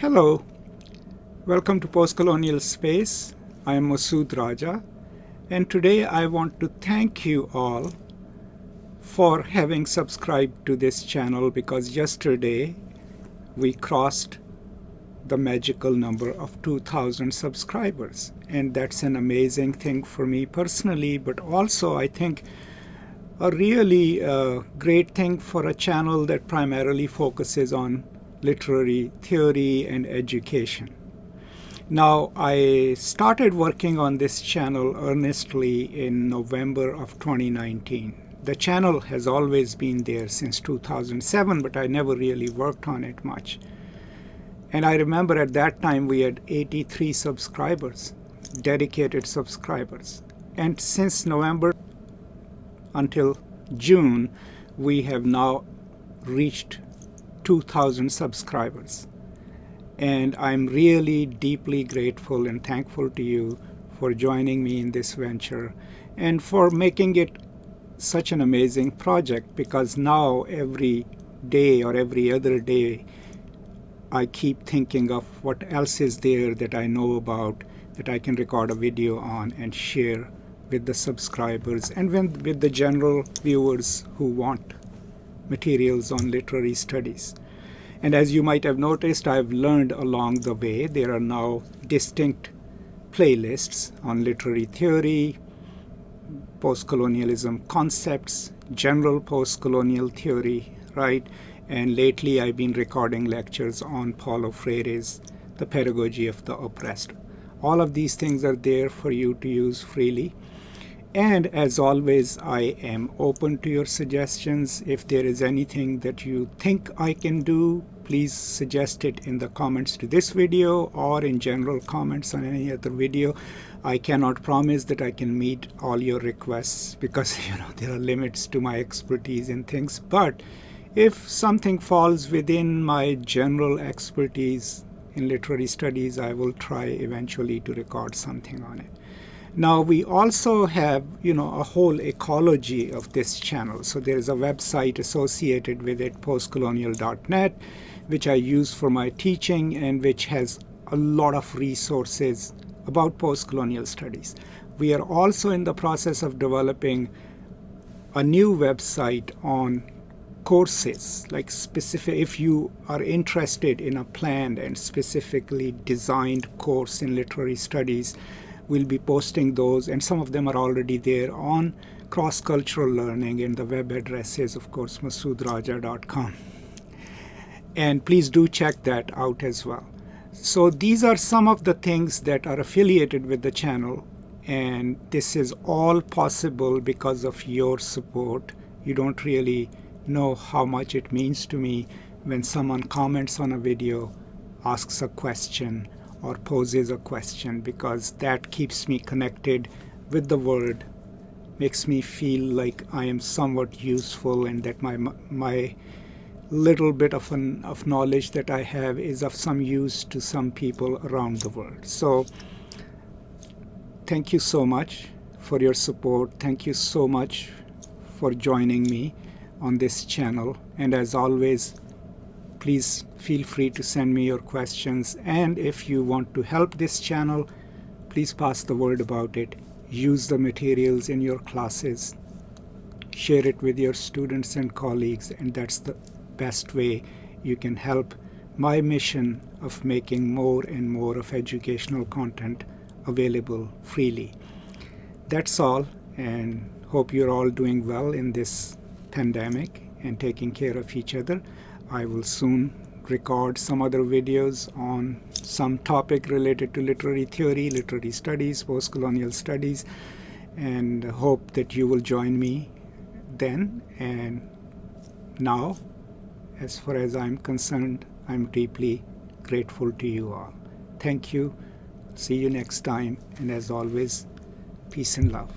Hello, welcome to Postcolonial Space. I am Masood Raja, and today I want to thank you all for having subscribed to this channel because yesterday we crossed the magical number of 2,000 subscribers, and that's an amazing thing for me personally, but also I think a really great thing for a channel that primarily focuses on literary theory and education. Now, I started working on this channel earnestly in November of 2019. The channel has always been there since 2007, but I never really worked on it much. And I remember at that time we had 83 subscribers, dedicated subscribers. And since November until June, we have now reached 2,000 subscribers. And I'm really deeply grateful and thankful to you for joining me in this venture and for making it such an amazing project, because now every day or every other day I keep thinking of what else is there that I know about that I can record a video on and share with the subscribers and with the general viewers who want materials on literary studies. And as you might have noticed, I've learned along the way there are now distinct playlists on literary theory, postcolonialism concepts, general postcolonial theory, right? And lately I've been recording lectures on Paulo Freire's The Pedagogy of the Oppressed. All of these things are there for you to use freely. And as always, I am open to your suggestions. If there is anything that you think I can do, please suggest it in the comments to this video or in general comments on any other video. I cannot promise that I can meet all your requests because there are limits to my expertise in things. But if something falls within my general expertise in literary studies, I will try eventually to record something on it. Now, we also have, a whole ecology of this channel. So there is a website associated with it, postcolonial.net, which I use for my teaching and which has a lot of resources about postcolonial studies. We are also in the process of developing a new website on courses, like specific, if you are interested in a planned and specifically designed course in literary studies, we'll be posting those, and some of them are already there on cross-cultural learning, and the web address is, of course, masoodraja.com. And please do check that out as well. So these are some of the things that are affiliated with the channel, and this is all possible because of your support. You don't really know how much it means to me when someone comments on a video, asks a question, or poses a question, because that keeps me connected with the world, makes me feel like I am somewhat useful and that my little bit of knowledge that I have is of some use to some people around the world. So thank you so much for your support. Thank you so much for joining me on this channel. And as always, please feel free to send me your questions. And if you want to help this channel, please pass the word about it. Use the materials in your classes. Share it with your students and colleagues. And that's the best way you can help my mission of making more and more of educational content available freely. That's all, and hope you're all doing well in this pandemic and taking care of each other. I will soon record some other videos on some topic related to literary theory, literary studies, postcolonial studies, and hope that you will join me then. And now, as far as I'm concerned, I'm deeply grateful to you all. Thank you. See you next time. And as always, peace and love.